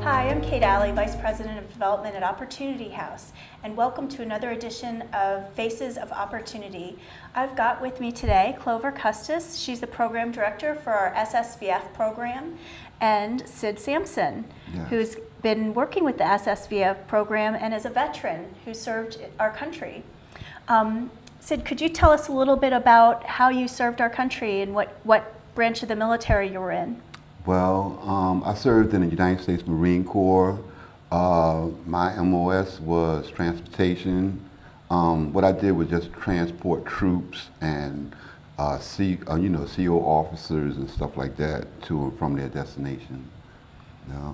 Hi, I'm Kate Alley, Vice President of Development at Opportunity House, and welcome to another edition of Faces of Opportunity. I've got with me today Clover Custis. She's the Program Director for our SSVF program, and Sid Sampson, who's been working with the SSVF program and is a veteran who served our country. Sid, could you tell us a little bit about how you served our country and what branch of the military you were in? Well, I served in the United States Marine Corps. My MOS was transportation. What I did was just transport troops and CO officers and stuff like that to and from their destination. Yeah.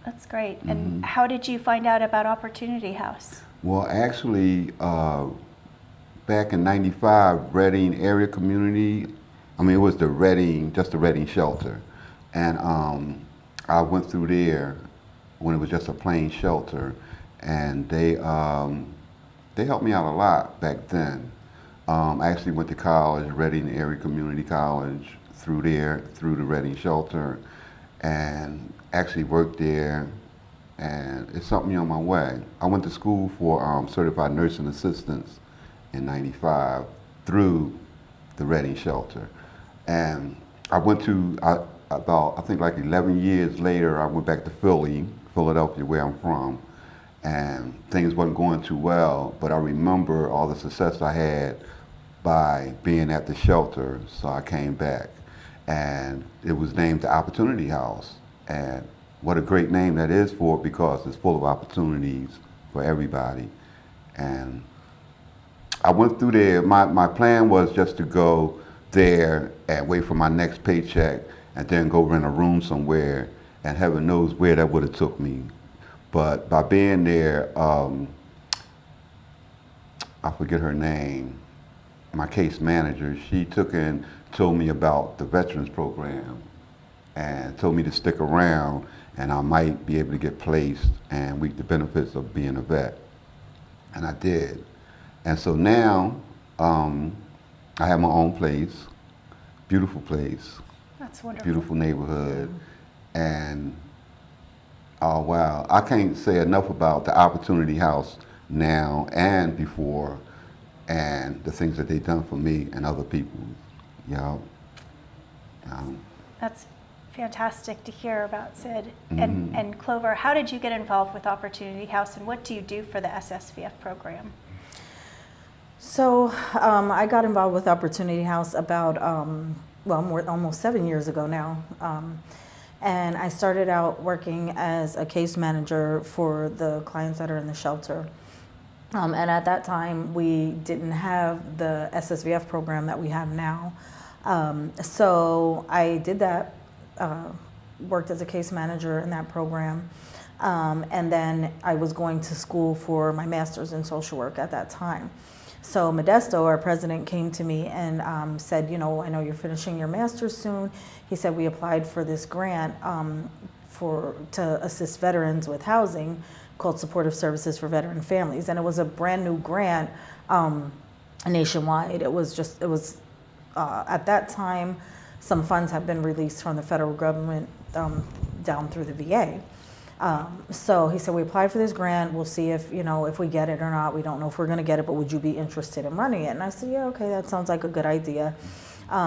That's great. And how did you find out about Opportunity House? Well, actually, back in '95, Reading area community. It was just the Reading shelter. And I went through there when it was just a plain shelter, and they helped me out a lot back then. I actually went to college, Reading Area Community College, through the Reading shelter, and actually worked there, and it sent me on my way. I went to school for certified nursing assistants in '95 through the Reading shelter, and I went to I think like 11 years later, I went back to Philadelphia, where I'm from, and things wasn't going too well, but I remember all the success I had by being at the shelter, so I came back. And it was named the Opportunity House, and what a great name that is for it, because it's full of opportunities for everybody. And I went through there. My plan was just to go there and wait for my next paycheck and then go rent a room somewhere, and heaven knows where that would have took me. But by being there, I forget her name, my case manager, she took and told me about the veterans program and told me to stick around and I might be able to get placed and reap the benefits of being a vet. And I did. And so now I have my own place, beautiful place. That's wonderful. Beautiful neighborhood, and oh wow, I can't say enough about the Opportunity House now and before, and the things that they've done for me and other people. That's fantastic to hear about, Sid. And Clover, how did you get involved with Opportunity House, and what do you do for the SSVF program? So I got involved with Opportunity House about almost 7 years ago now. And I started out working as a case manager for the clients that are in the shelter. And at that time, we didn't have the SSVF program that we have now. So I did that, worked as a case manager in that program. And then I was going to school for my master's in social work at that time. So Modesto, our president, came to me and said, I know you're finishing your master's soon. He said, we applied for this grant to assist veterans with housing called Supportive Services for Veteran Families. And it was a brand new grant nationwide. It was at that time, some funds have been released from the federal government down through the VA. So he said, we applied for this grant. We'll see if we get it or not. We don't know if we're going to get it, but would you be interested in running it? And I said, yeah, okay, that sounds like a good idea.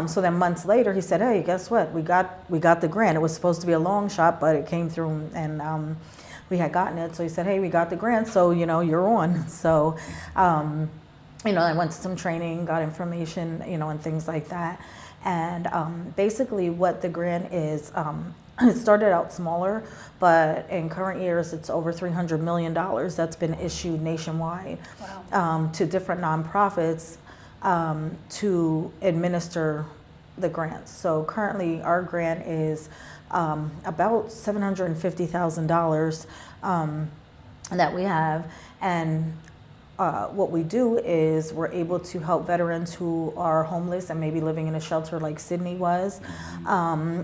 So then months later, he said, hey, guess what? We got the grant. It was supposed to be a long shot, but it came through, and we had gotten it. So he said, hey, we got the grant, so you're on. So I went to some training, got information, and things like that. And basically, what the grant is. It started out smaller, but in current years, it's over $300 million that's been issued nationwide. Wow. To different nonprofits to administer the grants. So currently, our grant is about $750,000 that we have, and what we do is we're able to help veterans who are homeless and maybe living in a shelter like Sydney was,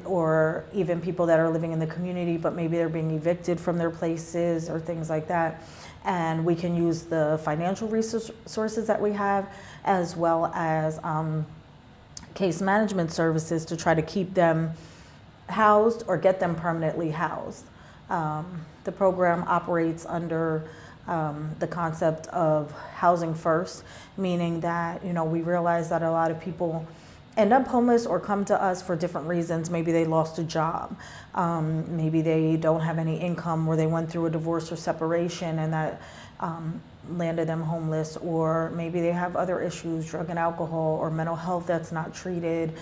or even people that are living in the community but maybe they're being evicted from their places or things like that. And we can use the financial resources that we have, as well as case management services to try to keep them housed or get them permanently housed. The program operates under the concept of housing first, meaning that, we realize that a lot of people end up homeless or come to us for different reasons. Maybe they lost a job, maybe they don't have any income, or they went through a divorce or separation and that landed them homeless, or maybe they have other issues, drug and alcohol or mental health that's not treated,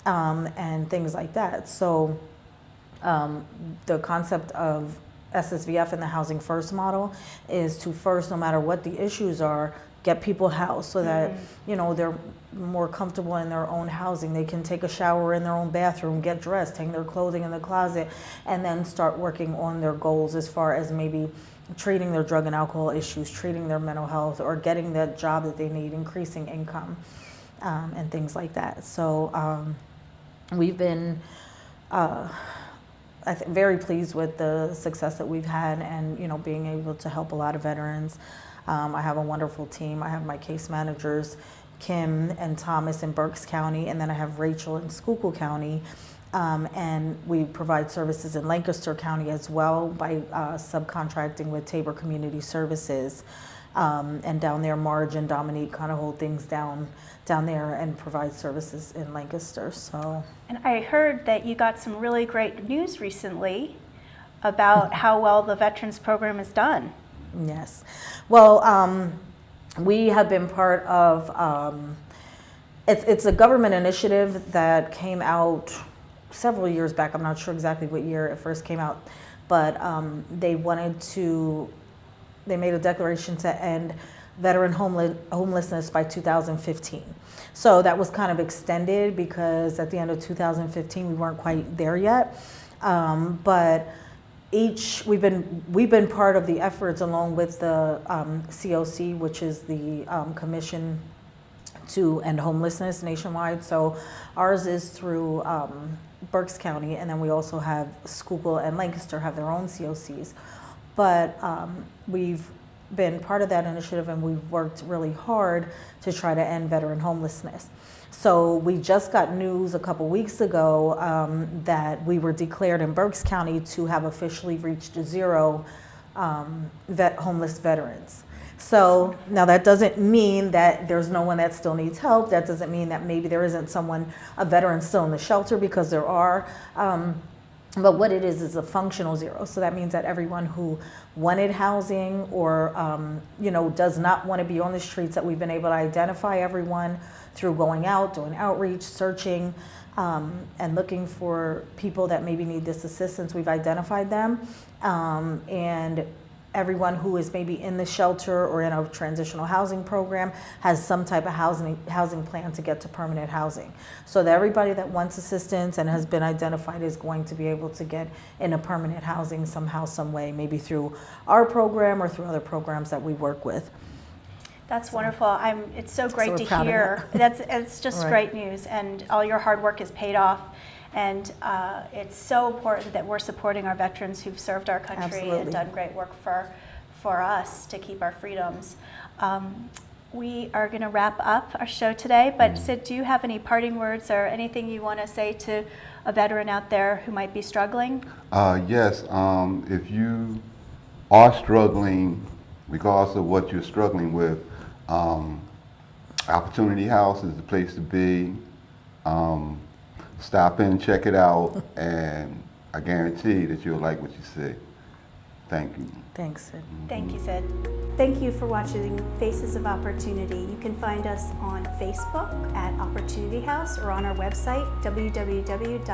and things like that. So the concept of SSVF and the housing first model is to first, no matter what the issues are, get people housed so that they're more comfortable in their own housing. They can take a shower in their own bathroom, get dressed, hang their clothing in the closet, and then start working on their goals as far as maybe treating their drug and alcohol issues, treating their mental health, or getting that job that they need, increasing income, and things like that. So we've been very pleased with the success that we've had, and being able to help a lot of veterans. I have a wonderful team. I have my case managers, Kim and Thomas in Berks County, and then I have Rachel in Schuylkill County. And we provide services in Lancaster County as well by subcontracting with Tabor Community Services. And down there, Marge and Dominique kind of hold things down there and provide services in Lancaster. So. And I heard that you got some really great news recently about how well the Veterans Program is done. Yes. Well, we have been part of, it's a government initiative that came out several years back. I'm not sure exactly what year it first came out, but they made a declaration to end veteran homelessness by 2015. So that was kind of extended because at the end of 2015 we weren't quite there yet. But we've been part of the efforts along with the COC, which is the Commission to End Homelessness nationwide. So ours is through Berks County, and then we also have Schuylkill and Lancaster have their own COCs. But we've been part of that initiative, and we've worked really hard to try to end veteran homelessness. So we just got news a couple weeks ago that we were declared in Berks County to have officially reached zero homeless veterans. So now that doesn't mean that there's no one that still needs help. That doesn't mean that maybe there isn't a veteran still in the shelter, because there are. But what it is a functional zero. So that means that everyone who wanted housing or does not want to be on the streets, that we've been able to identify everyone through going out, doing outreach, searching, and looking for people that maybe need this assistance. We've identified them, and everyone who is maybe in the shelter or in a transitional housing program has some type of housing plan to get to permanent housing. So that everybody that wants assistance and has been identified is going to be able to get into permanent housing somehow, some way, maybe through our program or through other programs that we work with. That's wonderful. It's so great to proud of hear. It's just Right. great news, and all your hard work is paid off. And it's so important that we're supporting our veterans who've served our country Absolutely. and done great work for us to keep our freedoms. We are going to wrap up our show today, but Sid, do you have any parting words or anything you want to say to a veteran out there who might be struggling? Yes, if you are struggling, regardless of what you're struggling with, Opportunity House is the place to be. Stop in, check it out, and I guarantee that you'll like what you see. Thank you. Thanks, Sid. Thank you, Sid. Thank you for watching Faces of Opportunity. You can find us on Facebook at Opportunity House or on our website, www.ophouse.org.